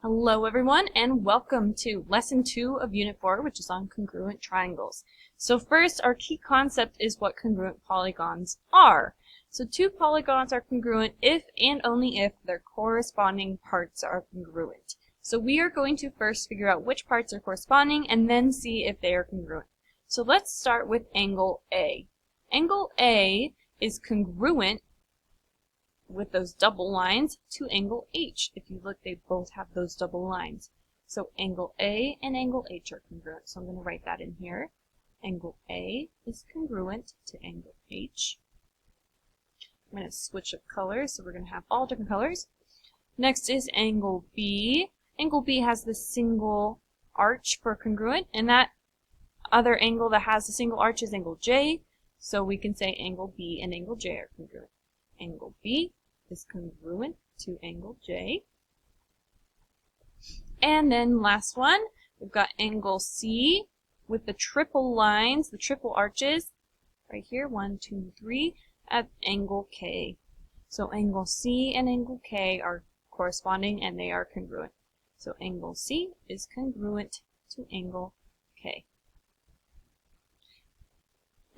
Hello everyone and welcome to Lesson 2 of Unit 4, which is on congruent triangles. So first, our key concept is what congruent polygons are. So two polygons are congruent if and only if their corresponding parts are congruent. So we are going to first figure out which parts are corresponding and then see if they are congruent. So let's start with angle A. Angle A is congruent with those double lines to angle H. If you look, they both have those double lines. So angle A and angle H are congruent. So I'm going to write that in here. Angle A is congruent to angle H. I'm going to switch up colors, so we're going to have all different colors. Next is angle B. Angle B has the single arch for congruent, and that other angle that has the single arch is angle J. So we can say angle B and angle J are congruent. Angle B is congruent to angle J. And then last one, we've got angle C with the triple lines, the triple arches, right here, 1, 2, 3, at angle K. So angle C and angle K are corresponding and they are congruent. So angle C is congruent to angle K.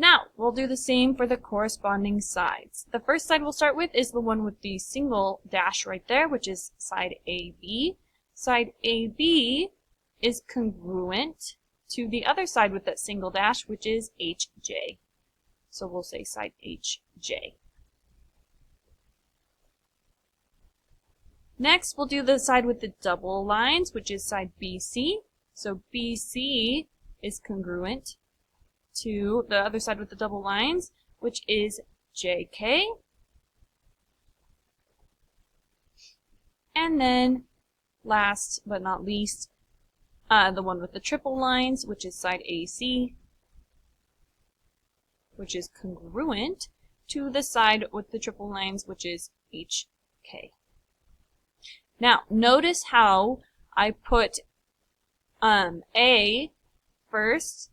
Now, we'll do the same for the corresponding sides. The first side we'll start with is the one with the single dash right there, which is side AB. Side AB is congruent to the other side with that single dash, which is HJ. So we'll say side HJ. Next, we'll do the side with the double lines, which is side BC. So BC is congruent to the other side with the double lines, which is JK. And then, last but not least, the one with the triple lines, which is side AC, which is congruent to the side with the triple lines, which is HK. Now, notice how I put A first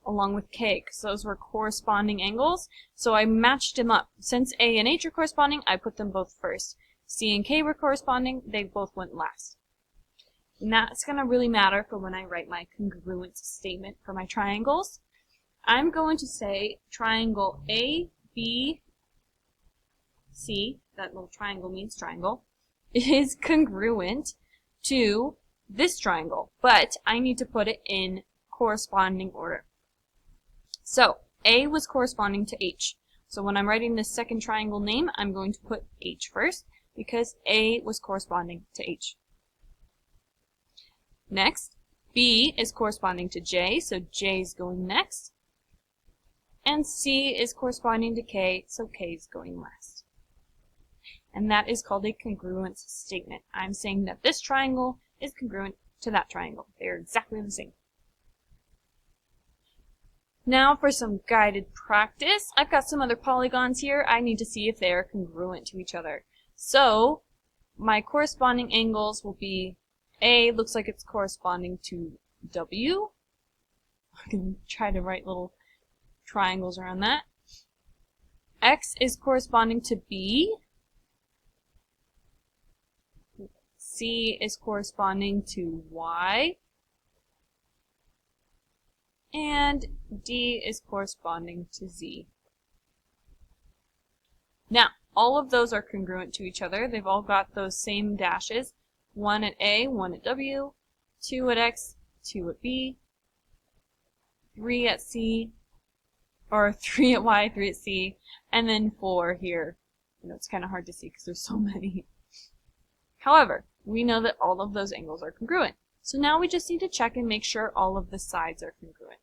along with K, because those were corresponding angles, so I matched them up. Since A and H are corresponding, I put them both first. C and K were corresponding, they both went last. And that's going to really matter for when I write my congruence statement for my triangles. I'm going to say triangle A, B, C, that little triangle means triangle, is congruent to this triangle, but I need to put it in corresponding order. So, A was corresponding to H. So when I'm writing this second triangle name, I'm going to put H first, because A was corresponding to H. Next, B is corresponding to J, so J is going next. And C is corresponding to K, so K is going last. And that is called a congruence statement. I'm saying that this triangle is congruent to that triangle. They are exactly the same. Now for some guided practice. I've got some other polygons here. I need to see if they are congruent to each other. So my corresponding angles will be A looks like it's corresponding to W. I can try to write little triangles around that. X is corresponding to B. C is corresponding to Y. And D is corresponding to Z. Now, all of those are congruent to each other. They've all got those same dashes. 1 at A, 1 at W, 2 at X, 2 at B, 3 at C, or 3 at Y, 3 at C, and then 4 here. You know, it's kind of hard to see because there's so many. However, we know that all of those angles are congruent. So now we just need to check and make sure all of the sides are congruent.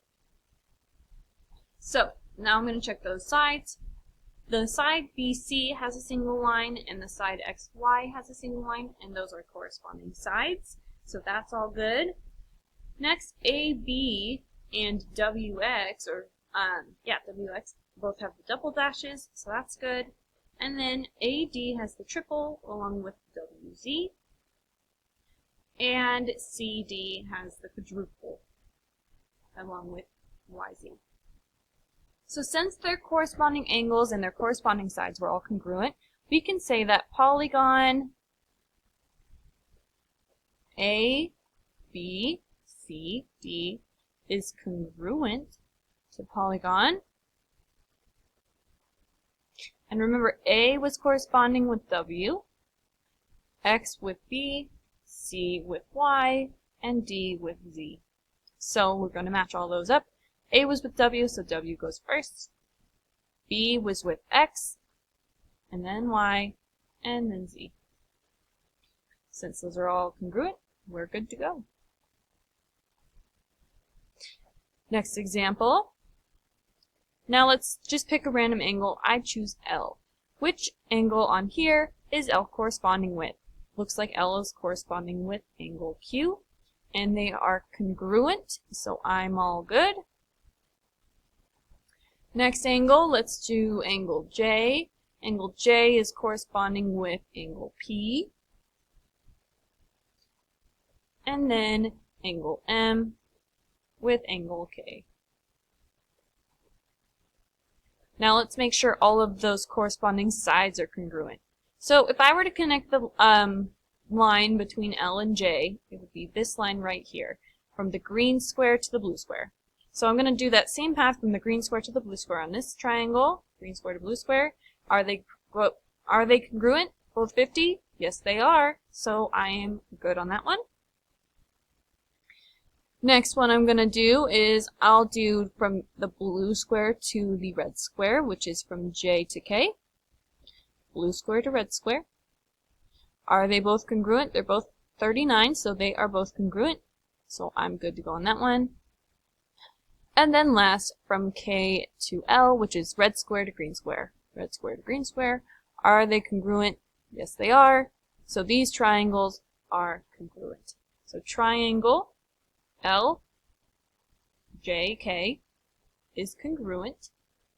So now I'm going to check those sides. The side BC has a single line and the side XY has a single line, and those are corresponding sides. So that's all good. Next, AB and WX, WX, both have the double dashes, so that's good. And then AD has the triple along with WZ. And CD has the quadruple along with YZ. So since their corresponding angles and their corresponding sides were all congruent, we can say that polygon A, B, C, D is congruent to polygon. And remember, A was corresponding with W, X with B, C with Y, and D with Z. So we're going to match all those up. A was with W, so W goes first. B was with X, and then Y, and then Z. Since those are all congruent, we're good to go. Next example. Now let's just pick a random angle. I choose L. Which angle on here is L corresponding with? Looks like L is corresponding with angle Q, and they are congruent, so I'm all good. Next angle, let's do angle J. Angle J is corresponding with angle P. And then angle M with angle K. Now let's make sure all of those corresponding sides are congruent. So if I were to connect the line between L and J, it would be this line right here, from the green square to the blue square. So I'm going to do that same path from the green square to the blue square on this triangle, green square to blue square. Are they congruent? Both 50? Yes, they are. So I am good on that one. Next one I'm going to do is I'll do from the blue square to the red square, which is from J to K. Blue square to red square. Are they both congruent? They're both 39, so they are both congruent. So I'm good to go on that one. And then last, from K to L, which is red square to green square. Red square to green square. Are they congruent? Yes, they are. So these triangles are congruent. So triangle L, J, K is congruent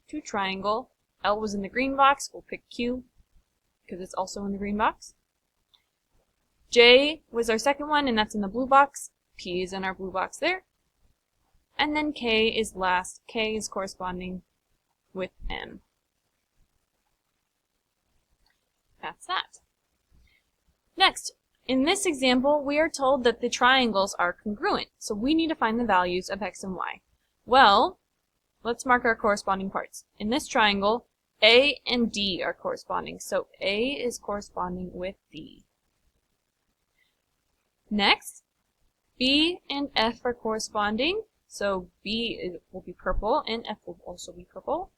to triangle. L was in the green box. We'll pick Q because it's also in the green box. J was our second one, and that's in the blue box. P is in our blue box there. And then K is last. K is corresponding with M. That's that. Next, in this example, we are told that the triangles are congruent, so we need to find the values of X and Y. Well, let's mark our corresponding parts. In this triangle, A and D are corresponding, so A is corresponding with D. Next, B and F are corresponding, so B will be purple and F will also be purple.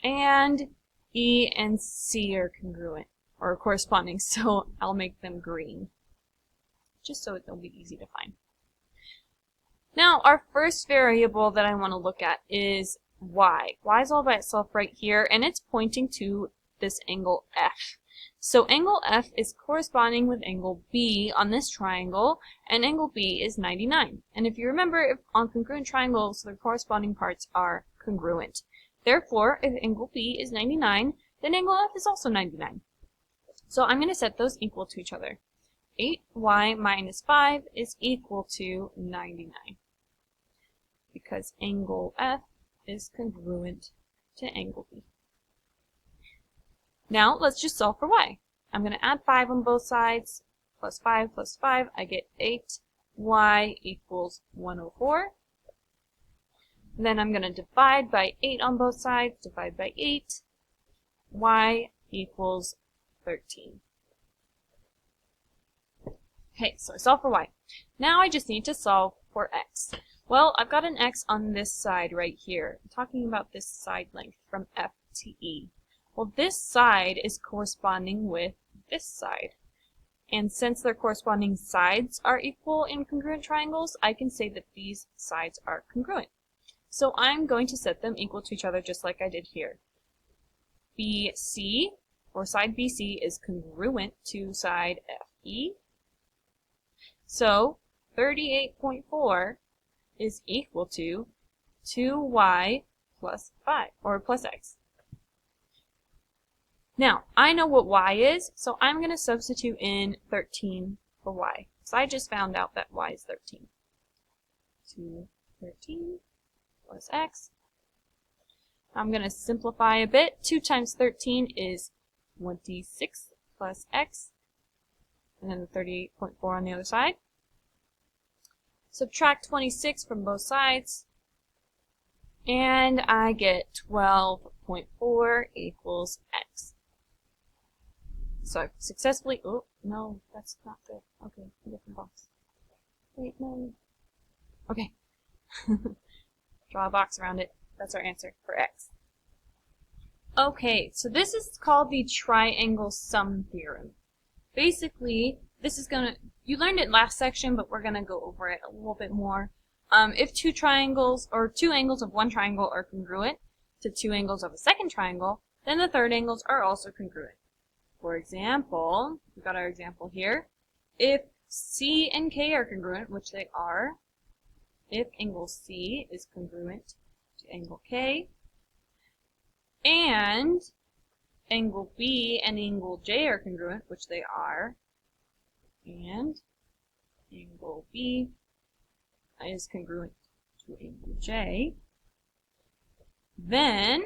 And E and C are congruent, or corresponding, so I'll make them green, just so it'll be easy to find. Now, our first variable that I want to look at is Y. Y is all by itself right here, and it's pointing to this angle F. So angle F is corresponding with angle B on this triangle, and angle B is 99. And if you remember, if on congruent triangles, the corresponding parts are congruent. Therefore, if angle B is 99, then angle F is also 99. So I'm going to set those equal to each other. 8y minus 5 is equal to 99, because angle F is congruent to angle B. Now let's just solve for y. I'm going to add 5 on both sides. Plus 5 plus 5, I get 8. Y equals 104. Then I'm going to divide by 8 on both sides. Divide by 8. Y equals 13. Okay, so I solved for y. Now I just need to solve for x. Well, I've got an x on this side right here. I'm talking about this side length from F to E. Well, this side is corresponding with this side. And since their corresponding sides are equal in congruent triangles, I can say that these sides are congruent. So I'm going to set them equal to each other just like I did here. BC, or side BC, is congruent to side FE. So 38.4 is equal to 2y plus 5, or plus x. Now, I know what y is, so I'm going to substitute in 13 for y. So I just found out that y is 13. 13 plus x. I'm going to simplify a bit. 2 times 13 is 26 plus x. and then the 38.4 on the other side. Subtract 26 from both sides, and I get 12.4 equals x. So I've successfully, oh, no, that's not good. Okay, a different box. Wait, no. Okay. Draw a box around it. That's our answer for x. Okay, so this is called the Triangle Sum Theorem. Basically, this is you learned it last section, but we're gonna go over it a little bit more. If two triangles, or two angles of one triangle are congruent to two angles of a second triangle, then the third angles are also congruent. For example, we've got our example here. If C and K are congruent, which they are, if angle C is congruent to angle K, and angle B and angle J are congruent, which they are, and angle B is congruent to angle J, then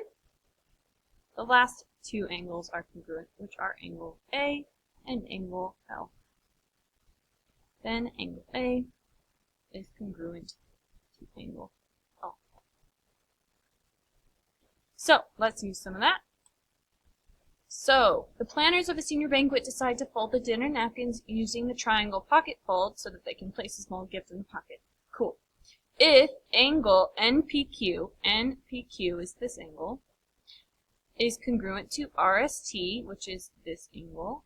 the last two angles are congruent, which are angle A and angle L. Then angle A is congruent to angle L. So, let's use some of that. So, the planners of a senior banquet decide to fold the dinner napkins using the triangle pocket fold so that they can place a small gift in the pocket. Cool. If angle NPQ is this angle, is congruent to RST, which is this angle,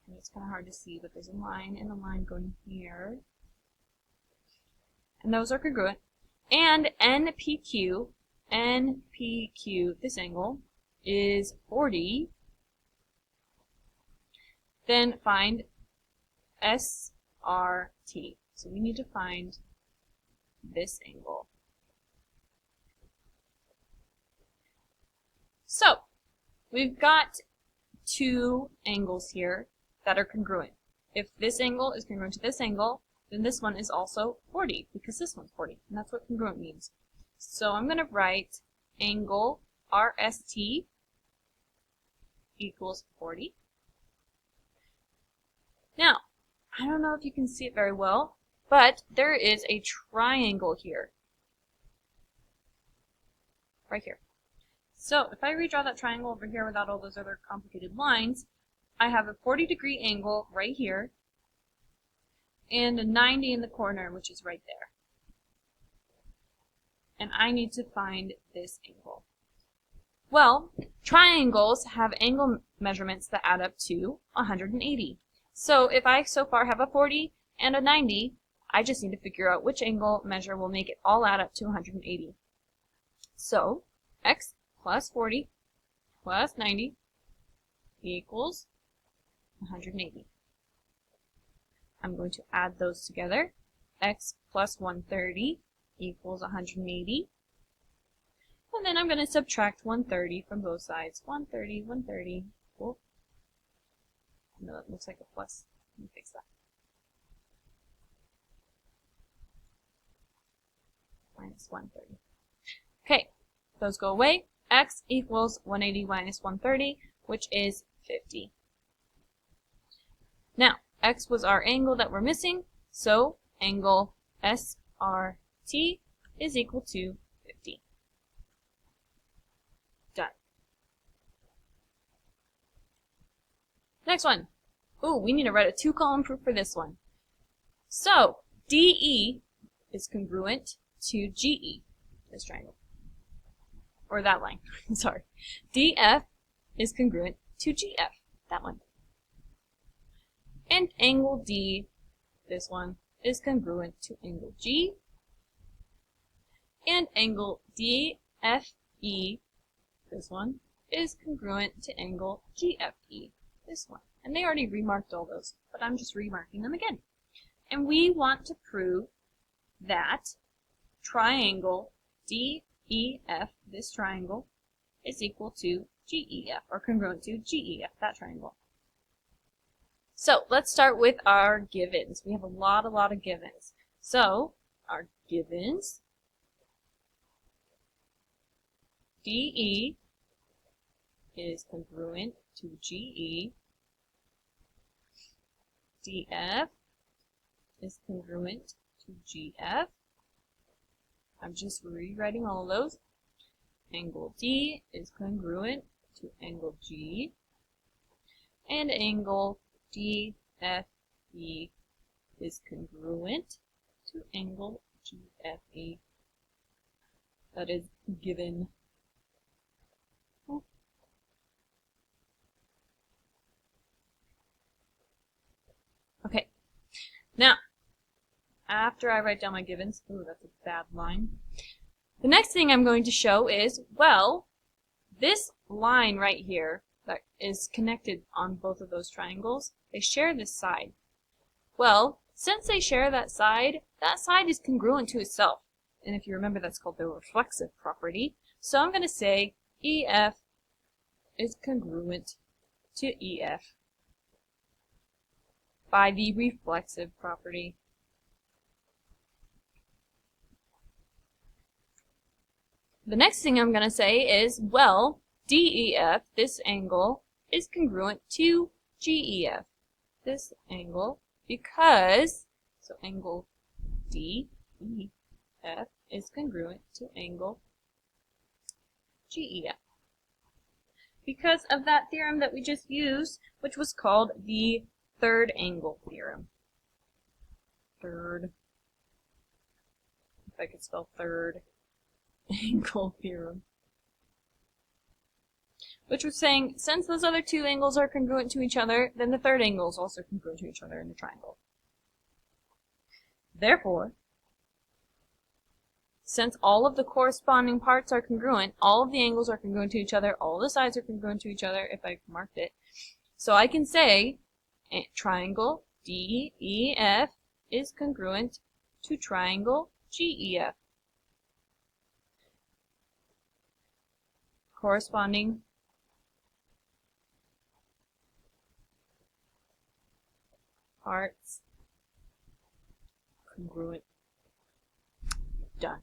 and it's kind of hard to see, but there's a line and a line going here, and those are congruent, and NPQ, this angle, is 40, then find SRT. So we need to find this angle. So, we've got two angles here that are congruent. If this angle is congruent to this angle, then this one is also 40, because this one's 40, and that's what congruent means. So I'm going to write angle RST equals 40. Now, I don't know if you can see it very well, but there is a triangle here. Right here. So, if I redraw that triangle over here without all those other complicated lines, I have a 40-degree angle right here, and a 90 in the corner, which is right there. And I need to find this angle. Well, triangles have angle measurements that add up to 180. So if I so far have a 40 and a 90, I just need to figure out which angle measure will make it all add up to 180. So, x plus 40 plus 90 equals 180. I'm going to add those together. X plus 130 equals 180. And then I'm going to subtract 130 from both sides. 130, 130. Cool. No, that looks like a plus. Let me fix that. Minus 130. Okay, those go away. X equals 180 minus 130, which is 50. Now, x was our angle that we're missing, so angle SRT is equal to 50. Done. Next one. Ooh, we need to write a two-column proof for this one. So, DE is congruent to GE, this triangle. Or that line, sorry. DF is congruent to GF, that one. And angle D, this one, is congruent to angle G. And angle DFE, this one, is congruent to angle GFE, this one. And they already remarked all those, but I'm just remarking them again. And we want to prove that triangle DEF, this triangle, is equal to GEF, or congruent to GEF, that triangle. So, let's start with our givens. We have a lot of givens. So, our givens, DE is congruent to GE, DF is congruent to GF. I'm just rewriting all of those. Angle D is congruent to angle G. And angle DFE is congruent to angle GFE. That is given. Okay, now, after I write down my givens, ooh, that's a bad line. The next thing I'm going to show is, well, this line right here that is connected on both of those triangles, they share this side. Well, since they share that side is congruent to itself. And if you remember, that's called the reflexive property. So I'm going to say EF is congruent to EF by the reflexive property. The next thing I'm going to say is, well, DEF, this angle, is congruent to GEF, this angle, because, so angle DEF is congruent to angle GEF. Because of that theorem that we just used, which was called the third angle theorem. Third, if I could spell third angle theorem. Which was saying, since those other two angles are congruent to each other, then the third angle is also congruent to each other in the triangle. Therefore, since all of the corresponding parts are congruent, all of the angles are congruent to each other, all the sides are congruent to each other, if I marked it. So I can say triangle DEF is congruent to triangle GEF. Corresponding parts congruent. Done.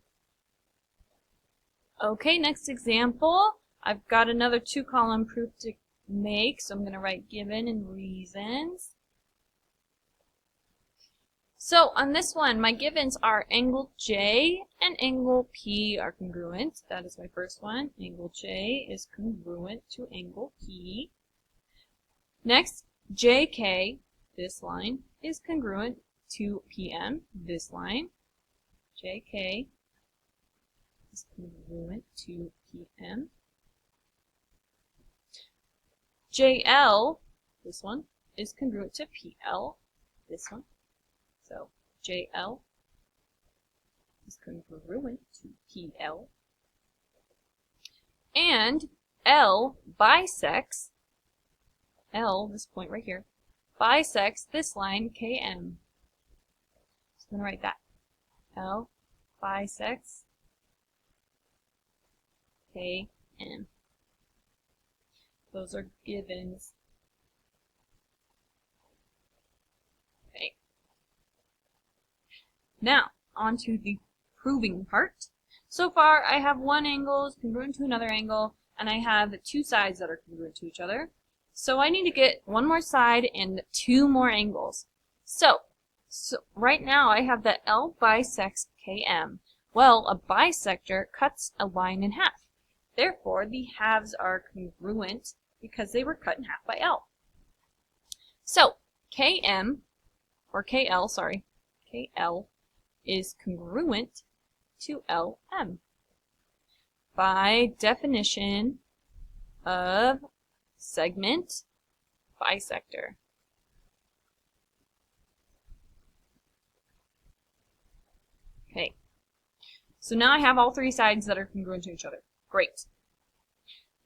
Okay, next example. I've got another 2-column proof to make, so I'm going to write given and reasons. So on this one, my givens are angle J and angle P are congruent. That is my first one. Angle J is congruent to angle P. Next, JK, this line, is congruent to PM, this line. JK is congruent to PM. JL, this one, is congruent to PL, this one. So JL is congruent to PL. And L bisects, L, this point right here, bisects this line KM. So I'm going to write that. L bisects KM. Those are givens. Okay. Now, on to the proving part. So far, I have one angle is congruent to another angle, and I have two sides that are congruent to each other. So I need to get one more side and two more angles. So right now I have that L bisects KM. Well, a bisector cuts a line in half. Therefore, the halves are congruent because they were cut in half by L. So, KM, or KL, sorry, KL is congruent to LM by definition of segment bisector. Okay, so now I have all three sides that are congruent to each other. Great.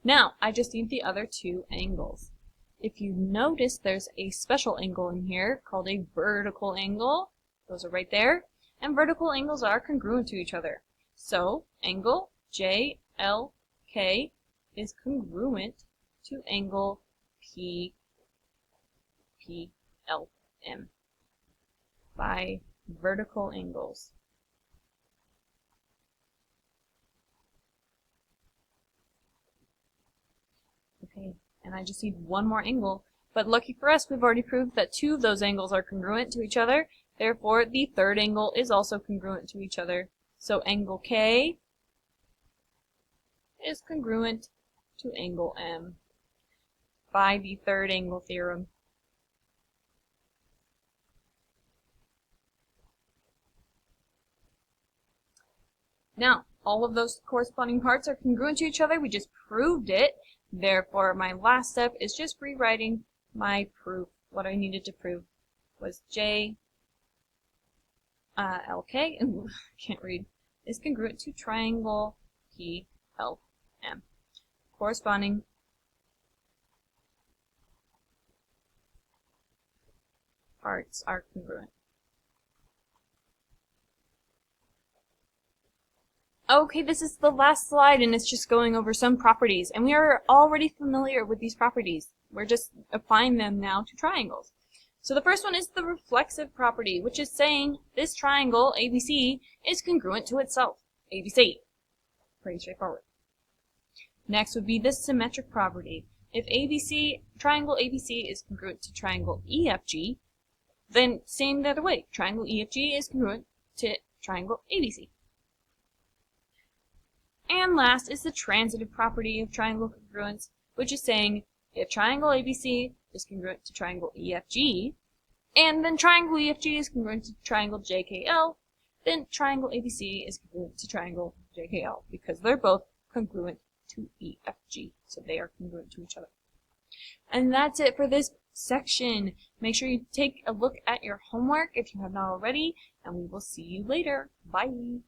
Now, I just need the other two angles. If you notice, there's a special angle in here called a vertical angle. Those are right there. And vertical angles are congruent to each other. So, angle JLK is congruent to angle PLM by vertical angles. Okay, and I just need one more angle, But lucky for us, we've already proved that two of those angles are congruent to each other. Therefore, the third angle is also congruent to each other. So angle K is congruent to angle M by the third angle theorem. Now, all of those corresponding parts are congruent to each other. We just proved it. Therefore, my last step is just rewriting my proof. What I needed to prove was LK, can't read, is congruent to triangle PLM. Corresponding parts are congruent. Okay, this is the last slide, and it's just going over some properties, and we are already familiar with these properties. We're just applying them now to triangles. So the first one is the reflexive property, which is saying this triangle, ABC, is congruent to itself. ABC. Pretty straightforward. Next would be the symmetric property. If triangle ABC is congruent to triangle EFG, then same the other way. Triangle EFG is congruent to triangle ABC. And last is the transitive property of triangle congruence, which is saying if triangle ABC is congruent to triangle EFG, and then triangle EFG is congruent to triangle JKL, then triangle ABC is congruent to triangle JKL, because they're both congruent to EFG, so they are congruent to each other. And that's it for this section. Make sure you take a look at your homework if you have not already, and we will see you later. Bye!